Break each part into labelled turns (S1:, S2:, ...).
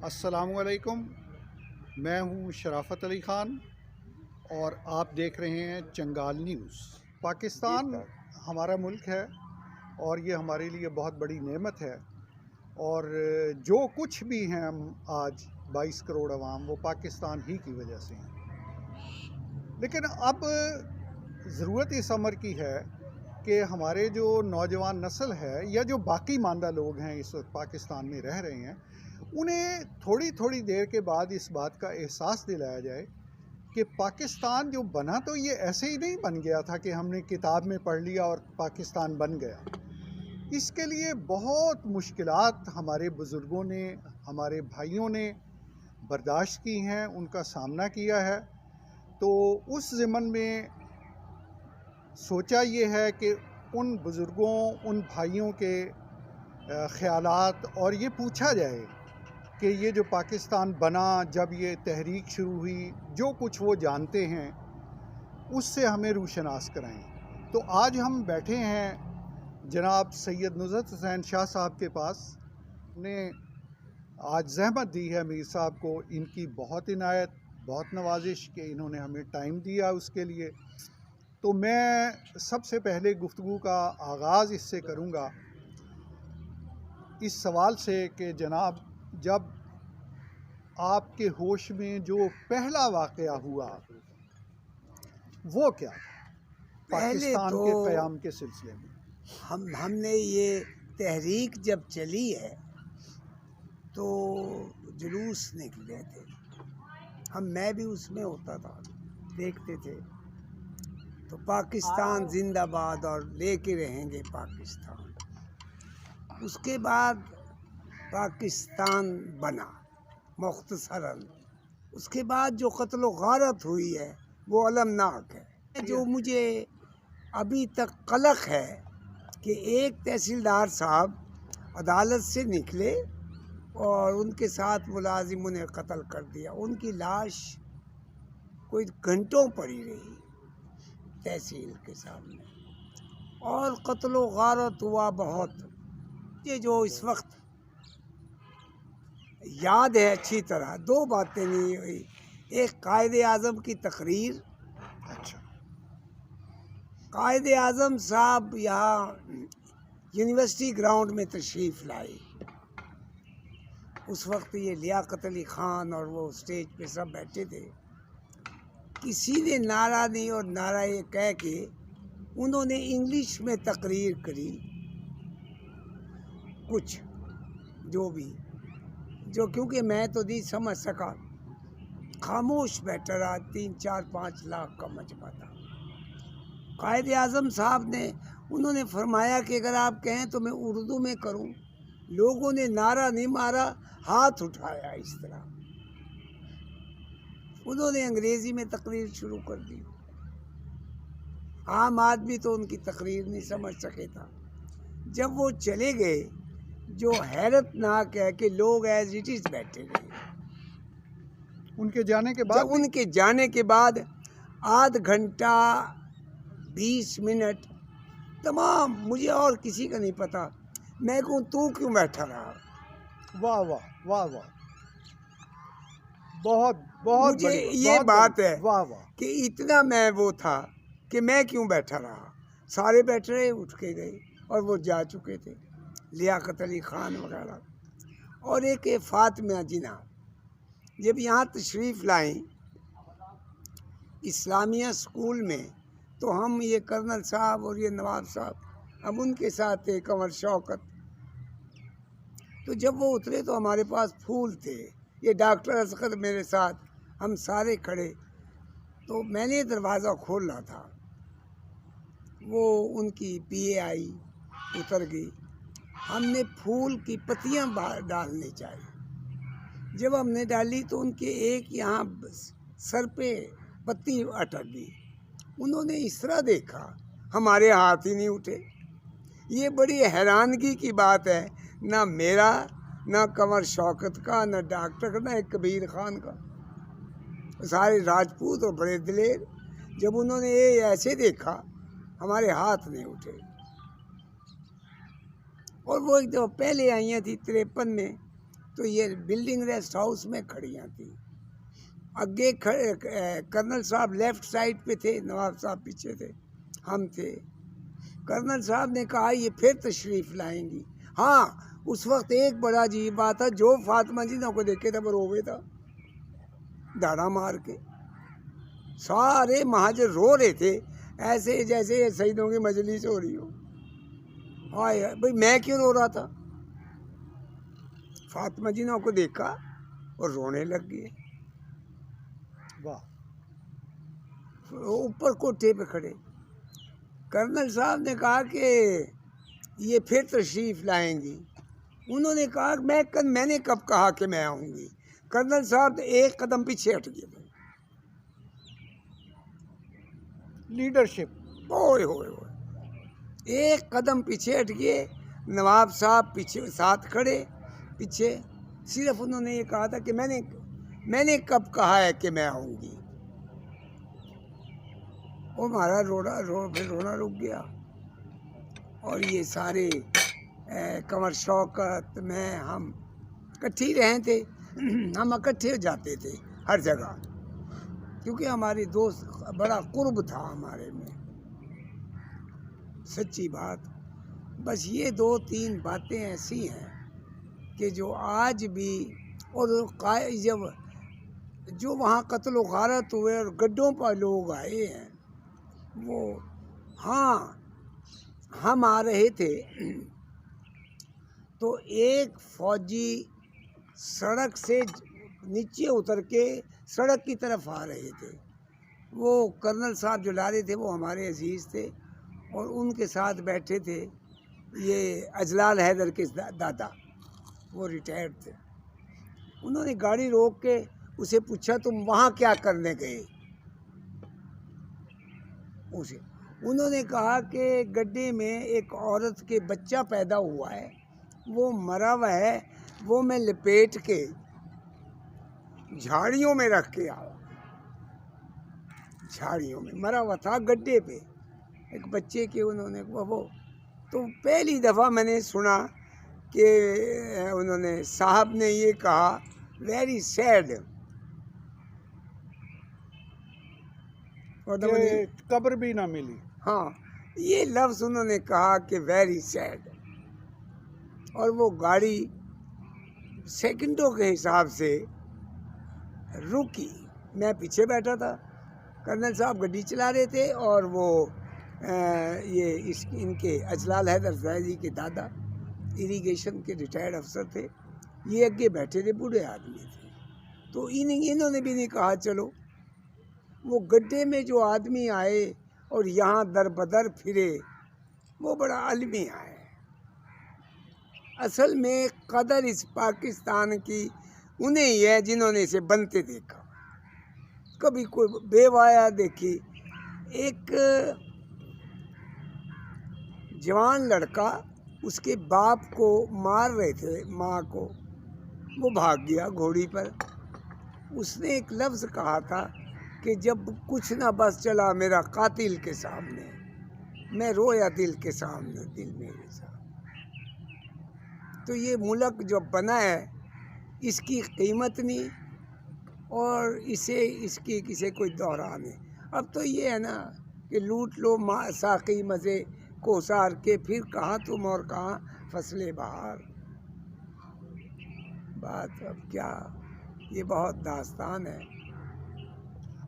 S1: السلام علیکم، میں ہوں شرافت علی خان اور آپ دیکھ رہے ہیں چنگال نیوز۔ پاکستان ہمارا ملک ہے اور یہ ہمارے لیے بہت بڑی نعمت ہے، اور جو کچھ بھی ہیں ہم آج 22 کروڑ عوام، وہ پاکستان ہی کی وجہ سے ہیں۔ لیکن اب ضرورت اس امر کی ہے کہ ہمارے جو نوجوان نسل ہے یا جو باقی ماندہ لوگ ہیں اس وقت پاکستان میں رہ رہے ہیں، انہیں تھوڑی دیر کے بعد اس بات کا احساس دلایا جائے کہ پاکستان جو بنا تو یہ ایسے ہی نہیں بن گیا تھا کہ ہم نے کتاب میں پڑھ لیا اور پاکستان بن گیا۔ اس کے لیے بہت مشکلات ہمارے بزرگوں نے، ہمارے بھائیوں نے برداشت کی ہیں، ان کا سامنا کیا ہے۔ تو اس ضمن میں سوچا یہ ہے کہ ان بزرگوں، ان بھائیوں کے خیالات اور یہ پوچھا جائے کہ یہ جو پاکستان بنا، جب یہ تحریک شروع ہوئی، جو کچھ وہ جانتے ہیں اس سے ہمیں روشناس کرائیں۔ تو آج ہم بیٹھے ہیں جناب سید نصرت حسین شاہ صاحب کے پاس۔ نے آج زحمت دی ہے میر صاحب کو، ان کی بہت عنایت، بہت نوازش کہ انہوں نے ہمیں ٹائم دیا اس کے لیے۔ تو میں سب سے پہلے گفتگو کا آغاز اس سے کروں گا، اس سوال سے کہ جناب، جب آپ کے ہوش میں جو پہلا واقعہ ہوا وہ کیا تھا پاکستان کے قیام کے سلسلے میں؟
S2: ہم نے یہ تحریک جب چلی ہے تو جلوس نکلے تھے، میں بھی اس میں ہوتا تھا، دیکھتے تھے۔ تو پاکستان زندہ باد اور لے کے رہیں گے پاکستان۔ اس کے بعد پاکستان بنا مختصراً۔ اس کے بعد جو قتل و غارت ہوئی ہے وہ المناک ہے۔ جو مجھے ابھی تک قلق ہے کہ ایک تحصیلدار صاحب عدالت سے نکلے اور ان کے ساتھ ملازموں نے قتل کر دیا، ان کی لاش کوئی گھنٹوں پڑی رہی تحصیل کے سامنے، اور قتل و غارت ہوا بہت۔ یہ جو اس وقت یاد ہے اچھی طرح، دو باتیں نہیں ہوئی۔ ایک قائد اعظم کی تقریر، قائد اعظم صاحب یہاں یونیورسٹی گراؤنڈ میں تشریف لائے۔ اس وقت یہ لیاقت علی خان اور وہ اسٹیج پہ سب بیٹھے تھے۔ کسی نے نعرہ نہیں، اور نعرہ یہ کہہ کے انہوں نے انگلش میں تقریر کری، کچھ جو کیونکہ میں تو نہیں سمجھ سکا، خاموش بیٹھا رہا۔ 3-4-5 لاکھ کا مجمع تھا۔ قائد اعظم صاحب نے، انہوں نے فرمایا کہ اگر آپ کہیں تو میں اردو میں کروں۔ لوگوں نے نعرہ نہیں مارا، ہاتھ اٹھایا اس طرح۔ انہوں نے انگریزی میں تقریر شروع کر دی۔ عام آدمی تو ان کی تقریر نہیں سمجھ سکے تھا۔ جب وہ چلے گئے، جو حیرت ناک ہے کہ لوگ ایز اٹ از بیٹھے رہے۔
S1: ان کے جانے کے بعد
S2: آدھ گھنٹہ 20 منٹ تمام، مجھے اور کسی کا نہیں پتا، میں کہوں تو کیوں بیٹھا رہا؟
S1: واہ واہ واہ واہ، بہت
S2: مجھے یہ بات ہے کہ اتنا میں وہ تھا کہ میں کیوں بیٹھا رہا۔ سارے بیٹھ رہے، اٹھ کے گئے، اور وہ جا چکے تھے، لیاقت علی خان وغیرہ۔ اور ایک فاطمہ جناح جب یہاں تشریف لائیں اسلامیہ اسکول میں، تو ہم یہ کرنل صاحب اور یہ نواب صاحب، ہم ان کے ساتھ تھے، کنور شوکت۔ تو جب وہ اترے تو ہمارے پاس پھول تھے، یہ ڈاکٹر اصغر میرے ساتھ، ہم سارے کھڑے۔ تو میں نے دروازہ کھولا تھا، وہ ان کی پی اے آئی، اتر گئی۔ ہم نے پھول کی پتیاں ڈالنے چاہی، جب ہم نے ڈالی تو ان کے ایک یہاں سر پہ پتی اٹک گئی۔ انہوں نے اس طرح دیکھا، ہمارے ہاتھ ہی نہیں اٹھے۔ یہ بڑی حیرانگی کی بات ہے، نہ میرا، نہ کنور شوکت کا، نہ ڈاکٹر کا، نہ ایک کبیر خان کا، سارے راجپوت اور بڑے دلیر۔ جب انہوں نے یہ ایسے دیکھا، ہمارے ہاتھ نہیں اٹھے۔ اور وہ ایک دفعہ پہلے آئی تھی 53 میں، تو یہ بلڈنگ ریسٹ ہاؤس میں کھڑیاں تھیں. اگے کرنل صاحب لیفٹ سائڈ پہ تھے, نواب صاحب پیچھے تھے, ہم تھے. کرنل صاحب نے کہا یہ پھر تشریف لائیں گی. ہاں اس وقت ایک بڑا عجیب بات تھا, جو فاطمہ جی کو دیکھے تھا وہ روے تھا داڑا مار کے. سارے مہاجر رو رہے تھے ایسے جیسے شہیدوں کی مجلس ہو رہی ہو. ہائے بھائی میں کیوں رو رہا تھا؟ فاطمہ جی کو دیکھا اور رونے لگ گئے.
S1: واہ.
S2: اوپر کوٹھے پہ کھڑے. کرنل صاحب نے کہا کہ یہ پھر تشریف لائیں گی. انہوں نے کہا میں نے کب کہا کہ میں آؤں گی؟ کرنل صاحب ایک قدم پیچھے ہٹ گئے.
S1: لیڈرشپ.
S2: اوئے ہوئے ہوئے, ایک قدم پیچھے ہٹ گئے. نواب صاحب پیچھے ساتھ کھڑے پیچھے. صرف انہوں نے یہ کہا تھا کہ میں نے کب کہا ہے کہ میں آؤں گی. وہ ہمارا رونا رک گیا. اور یہ سارے قمر شوکت میں ہم اکٹھے ہی رہے تھے. ہم اکٹھے ہو جاتے تھے ہر جگہ, کیونکہ ہمارے دوست بڑا قرب تھا ہمارے میں. سچی بات. بس یہ 2-3 باتیں ایسی ہیں کہ جو آج بھی, اور جب جو وہاں قتل و غارت ہوئے اور گڈھوں پر لوگ آئے ہیں, وہ ہاں ہم آ رہے تھے تو ایک فوجی سڑک سے نیچے اتر کے سڑک کی طرف آ رہے تھے. وہ کرنل صاحب جو لا رہے تھے وہ ہمارے عزیز تھے, اور ان کے ساتھ بیٹھے تھے یہ اجلال حیدر کے دادا, وہ ریٹائرڈ تھے. انہوں نے گاڑی روک کے اسے پوچھا تم وہاں کیا کرنے گئے؟ انہوں نے کہا کہ گڈھے میں ایک عورت کے بچہ پیدا ہوا ہے, وہ مرا ہوا ہے, وہ میں لپیٹ کے جھاڑیوں میں رکھ کے آیا. جھاڑیوں میں مرا ہوا تھا گڈھے پہ ایک بچے کے. انہوں نے وہ تو پہلی دفعہ میں نے سنا کہ انہوں نے صاحب نے یہ کہا ویری سیڈ.
S1: قبر بھی نہ ملی.
S2: ہاں یہ لفظ انہوں نے کہا کہ ویری سیڈ. اور وہ گاڑی سیکنڈوں کے حساب سے رکی. میں پیچھے بیٹھا تھا, کرنل صاحب گڈی چلا رہے تھے, اور وہ یہ ان کے اجلال حیدر فیضی کے دادا اریگیشن کے ریٹائرڈ افسر تھے, یہ اگے بیٹھے تھے, بوڑھے آدمی تھے. تو انہوں نے بھی نہیں کہا چلو. وہ گڈھے میں جو آدمی آئے اور یہاں در بدر پھرے, وہ بڑا عالمی آئے. اصل میں قدر اس پاکستان کی انہیں ہی ہے جنہوں نے اسے بنتے دیکھا. کبھی کوئی بیوایا دیکھی. ایک جوان لڑکا اس کے باپ کو مار رہے تھے, ماں کو, وہ بھاگ گیا گھوڑی پر. اس نے ایک لفظ کہا تھا کہ جب کچھ نہ بس چلا میرا قاتل کے سامنے, میں رویا دل کے سامنے, دل میرے سامنے. تو یہ ملک جو بنا ہے اس کی قیمت نہیں, اور اس کی کسی کوئی دوران ہے. اب تو یہ ہے نا کہ لوٹ لو ساقی مزے کو سار کے, پھر کہاں تم اور کہاں فصل بہار. بات اب کیا, یہ بہت داستان ہے.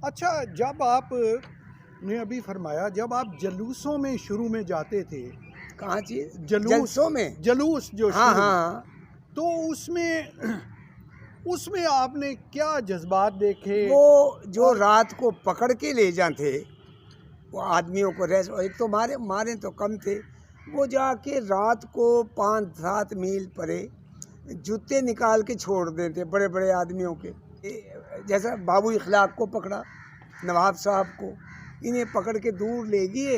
S1: اچھا, جب آپ نے ابھی فرمایا جب آپ جلوسوں میں شروع میں جاتے تھے,
S2: کہاں چیز
S1: جلوسوں میں جلوس جو
S2: ہاں ہاں,
S1: تو اس میں آپ نے کیا جذبات دیکھے؟
S2: وہ جو رات کو پکڑ کے لے جاتے وہ آدمیوں کو ایک تو مارے تو کم تھے, وہ جا کے رات کو 5-7 میل پرے جوتے نکال کے چھوڑ دیتے بڑے بڑے آدمیوں کے. جیسا بابو اخلاق کو پکڑا, نواب صاحب کو, انہیں پکڑ کے دور لے گئے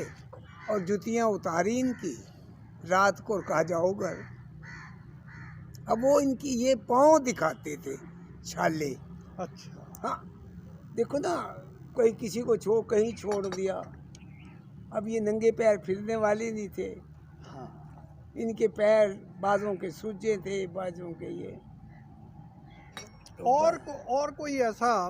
S2: اور جوتیاں اتاری ان کی رات کو, کہا جاؤ گھر. اب وہ ان کی یہ پاؤں دکھاتے تھے چھالے.
S1: اچھا.
S2: ہاں دیکھو نا, کوئی کسی کو کہیں چھوڑ دیا. اب یہ ننگے پیر پھرنے والے نہیں تھے.
S1: ہاں,
S2: ان کے پیر بعضوں کے سوجے تھے, بعضوں کے یہ.
S1: اور کوئی ایسا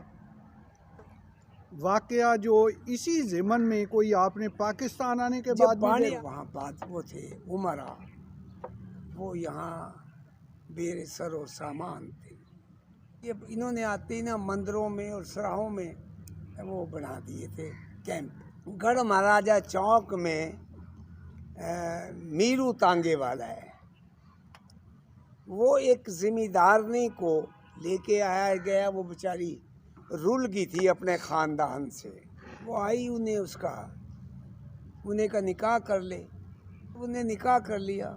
S1: واقعہ جو اسی ضمن میں کوئی آپ نے پاکستان آنے کے بعد
S2: جب
S1: بھی
S2: پانی
S1: دیکھا؟
S2: وہاں بات وہ تھے عمرہ، وہ یہاں بیر سر و سامان تھے. یہ انہوں نے آتے ہی نا مندروں میں اور سراہوں میں وہ بنا دیے تھے کیمپ. گڑھ مہاراجا چوک میں میرو تانگے والا ہے، وہ ایک زمیندارنی کو لے کے آیا گیا. وہ بیچاری رول گئی تھی اپنے خاندان سے. وہ آئی، انہیں کا نکاح کر لے. انہیں نکاح کر لیا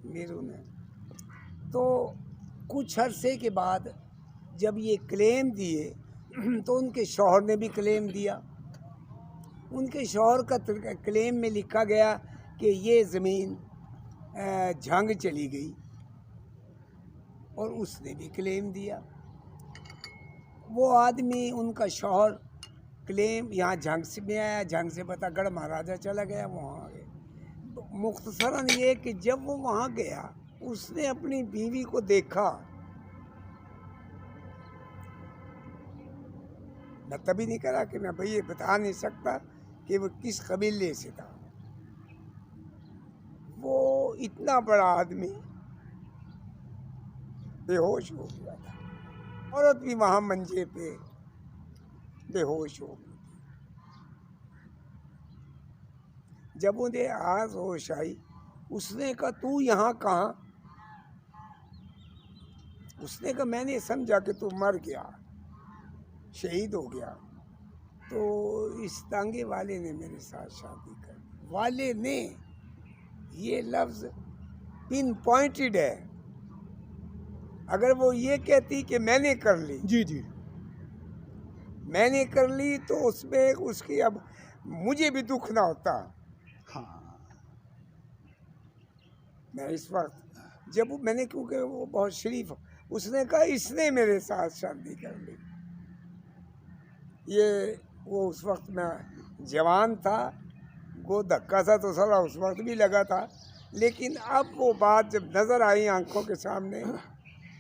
S2: میرو نے. تو کچھ عرصے کے بعد جب یہ کلیم دیے تو ان کے شوہر نے بھی کلیم دیا. ان کے شوہر کا کلیم میں لکھا گیا کہ یہ زمین جھنگ چلی گئی، اور اس نے بھی کلیم دیا. وہ آدمی ان کا شوہر کلیم یہاں جھنگ سے میں آیا، جھنگ سے پتہ گڑھ مہاراجا چلا گیا، وہاں آ گئے. مختصراً یہ کہ جب وہ وہاں گیا اس نے اپنی بیوی کو دیکھا. میں تبھی نہیں کرا کہ میں بھئی یہ بتا نہیں سکتا کہ وہ کس قبیلے سے تھا. وہ اتنا بڑا آدمی بے ہوش ہو گیا تھا. عورت بھی وہاں منجے پہ بے ہوش ہو گئی. جب انہیں آج ہوش آئی، اس نے کہا تو یہاں کہاں؟ اس نے کہا میں نے سمجھا کہ تو مر گیا، شہید ہو گیا. تو اس تانگے والے نے میرے ساتھ شادی کر دی. والے نے، یہ لفظ پن پوائنٹڈ ہے. اگر وہ یہ کہتی کہ میں نے کر لی،
S1: جی
S2: میں نے کر لی، تو اس میں اس کی اب مجھے بھی دکھ نہ ہوتا.
S1: ہاں.
S2: میں اس وقت جب میں نے، کیونکہ وہ بہت شریف، اس نے کہا اس نے میرے ساتھ شادی کر لی. یہ وہ اس وقت میں جوان تھا، وہ دھکا تھا تو سارا اس وقت بھی لگا تھا. لیکن اب وہ بات جب نظر آئی آنکھوں کے سامنے،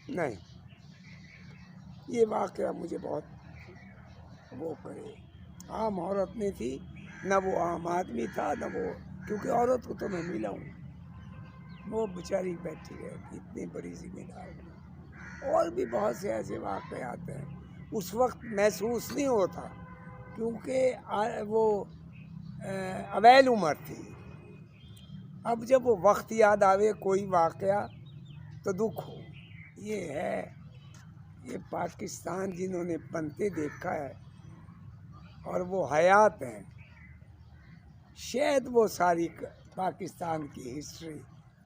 S2: نہیں، یہ واقعہ مجھے بہت وہ کرے. عام عورت نہیں تھی، نہ وہ عام آدمی تھا، نہ وہ، کیونکہ عورت کو تو میں ملا ہوں. وہ بیچاری بیٹھی رہتی، اتنی بڑی ذمہ دار. اور بھی بہت سے ایسے واقعات ہیں. اس وقت محسوس نہیں ہوتا کیونکہ وہ اویل عمر تھی. اب جب وہ وقت یاد آوے کوئی واقعہ تو دکھ ہو. یہ ہے، یہ پاکستان جنہوں نے بنتے دیکھا ہے اور وہ حیات ہیں، شاید وہ ساری پاکستان کی ہسٹری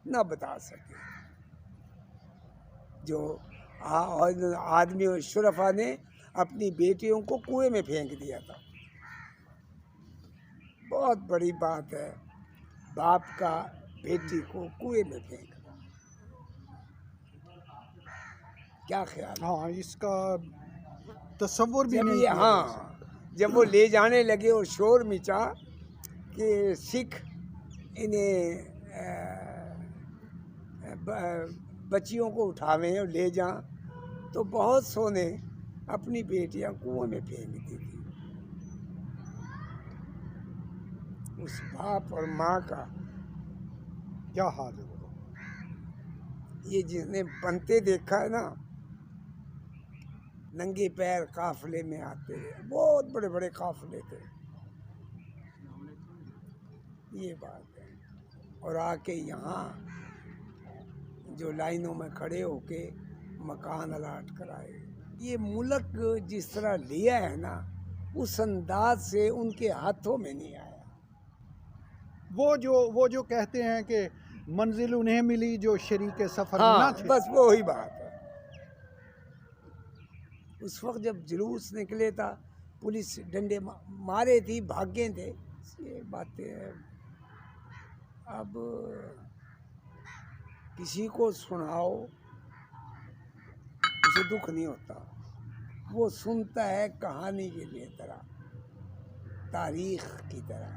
S2: نہ بتا سکے. جو آدمی اور شرفا نے اپنی بیٹیوں کو کنویں میں پھینک دیا تھا. بہت بڑی بات ہے باپ کا بیٹی کو کنویں میں پھینکنا. کیا خیال؟
S1: ہاں، اس کا تصور بھی
S2: جب
S1: نہیں
S2: یہ،
S1: کیا
S2: ہاں،
S1: جا سکتا.
S2: جب وہ لے جانے لگے اور شور مچا کہ سکھ انہیں بچیوں کو اٹھاویں اور لے جائیں، تو بہت سو نے اپنی بیٹیاں کنویں میں پھینک دی تھی. اس باپ اور ماں کا
S1: کیا حال ہے وہ.
S2: یہ جس نے بنتے دیکھا ہے نا، ننگے پیر قافلے میں آتے رہے، بہت بڑے بڑے قافلے تھے. یہ بات ہے. اور آ کے یہاں جو لائنوں میں کھڑے ہو کے مکان الاٹ کرائے. یہ ملک جس طرح لیا ہے نا، اس انداز سے ان کے ہاتھوں میں نہیں آیا.
S1: وہ جو کہتے ہیں کہ منزل انہیں ملی جو شریک سفر
S2: ہاں،
S1: نہ تھے.
S2: بس وہی بات ہے. اس وقت جب جلوس نکلے تھا، پولیس ڈنڈے مارے تھی، بھاگے تھے. یہ باتیں ہیں. اب کسی کو سناؤ اسے دکھ نہیں ہوتا. وہ سنتا ہے کہانی کی طرح، تاریخ کی طرح.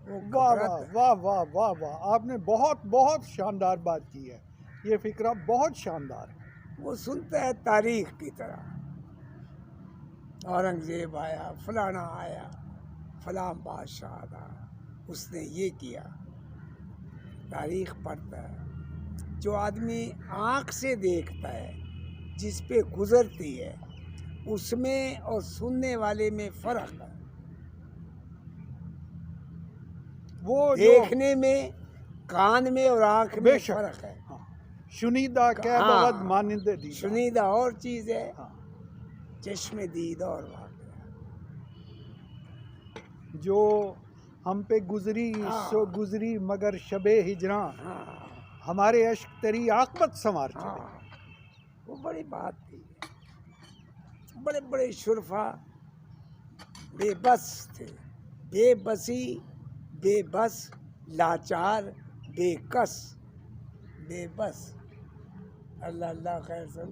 S2: وہ
S1: واہ واہ
S2: گھبراتا ہے.
S1: واہ واہ واہ واہ، آپ نے بہت بہت شاندار بات کی ہے. یہ فکرہ بہت شاندار ہے.
S2: وہ سنتا ہے تاریخ کی طرح، اورنگزیب آیا، فلانا آیا، فلاں بادشاہ آیا، اس نے یہ کیا، تاریخ پڑھتا ہے۔ جو آدمی آنکھ سے دیکھتا ہے، جس پہ گزرتی ہے، اس میں اور سننے والے میں فرق ہے۔
S1: وہ
S2: دیکھنے میں، کان میں اور آنکھ میں فرق ہے۔
S1: شنیدہ کے بغد مانند دیدہ،
S2: شنیدہ اور چیز ہے،
S1: ہاں،
S2: چشم دید اور واقعہ۔
S1: جو ہم پہ گزری سو گزری مگر شب ہجراں، ہمارے عشق تیری عاقبت سنوار چلے۔
S2: وہ بڑی بات تھی۔ بڑے بڑے شرفا بے بس تھے، بے بسی، بے بس، لاچار، بے کس، بے بس۔ اللہ اللہ خیر سن۔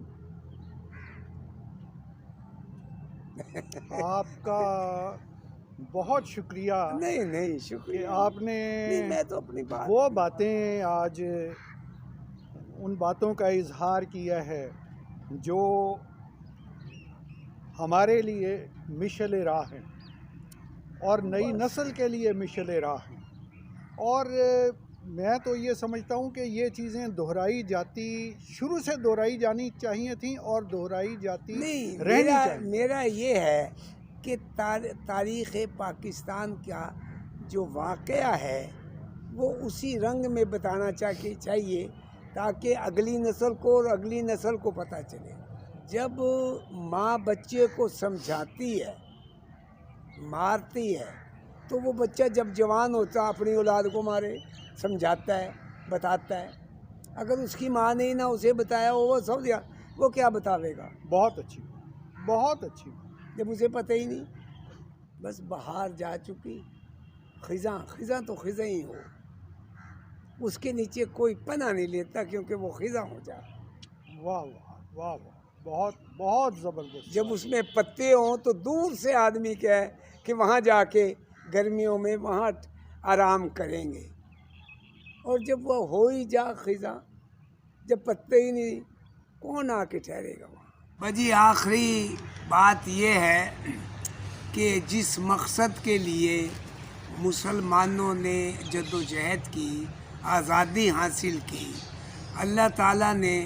S1: آپ کا بہت شکریہ
S2: نہیں
S1: کہ
S2: شکریہ،
S1: آپ نے
S2: میں تو اپنی بات،
S1: وہ باتیں آج ان باتوں کا اظہار کیا ہے جو ہمارے لیے مشعل راہ ہیں اور نئی نسل کے لیے مشعل راہ ہیں۔ اور میں تو یہ سمجھتا ہوں کہ یہ چیزیں دہرائی جاتی، شروع سے دہرائی جانی چاہیے تھیں اور دہرائی جاتی رہنی چاہیے۔
S2: میرا یہ ہے کہ تاریخ پاکستان کا جو واقعہ ہے وہ اسی رنگ میں بتانا چاہیے تاکہ اگلی نسل کو اور اگلی نسل کو پتہ چلے۔ جب ماں بچے کو سمجھاتی ہے، مارتی ہے، تو وہ بچہ جب جوان ہوتا اپنی اولاد کو مارے، سمجھاتا ہے، بتاتا ہے۔ اگر اس کی ماں نے نہ اسے بتایا وہ سمجھ گیا، وہ کیا بتاوے گا؟
S1: بہت اچھی، بہت اچھی۔
S2: جب اسے پتہ ہی نہیں، بس بہار جا چکی، خزاں تو خزاں ہی ہو، اس کے نیچے کوئی پناہ نہیں لیتا کیونکہ وہ خزاں ہو جائے۔
S1: واہ واہ واہ واہ، بہت بہت زبردست۔
S2: جب اس میں پتے ہوں تو دور سے آدمی کہے کہ وہاں جا کے گرمیوں میں وہاں آرام کریں گے، اور جب وہ ہو ہی جا خزاں، جب پتے ہی نہیں، کون آ کے ٹھہرے گا وہاں؟ بجی آخری بات یہ ہے کہ جس مقصد کے لیے مسلمانوں نے جدوجہد کی، آزادی حاصل کی، اللہ تعالیٰ نے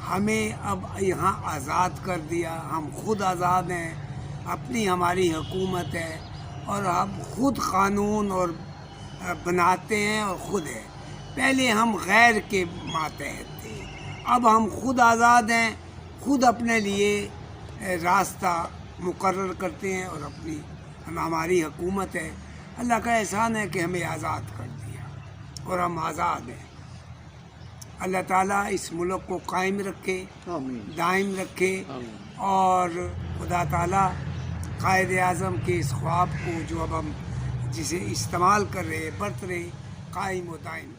S2: ہمیں اب یہاں آزاد کر دیا، ہم خود آزاد ہیں، اپنی ہماری حکومت ہے اور ہم خود قانون اور بناتے ہیں اور خود ہے۔ پہلے ہم غیر کے ماتحت تھے، اب ہم خود آزاد ہیں، خود اپنے لیے راستہ مقرر کرتے ہیں اور اپنی ہماری حکومت ہے۔ اللہ کا احسان ہے کہ ہمیں آزاد کر دیا اور ہم آزاد ہیں۔ اللہ تعالیٰ اس ملک کو قائم رکھے، دائم رکھے، اور خدا تعالیٰ قائد اعظم کے اس خواب کو جو اب ہم جسے استعمال کر رہے، برت رہے، قائم و دائم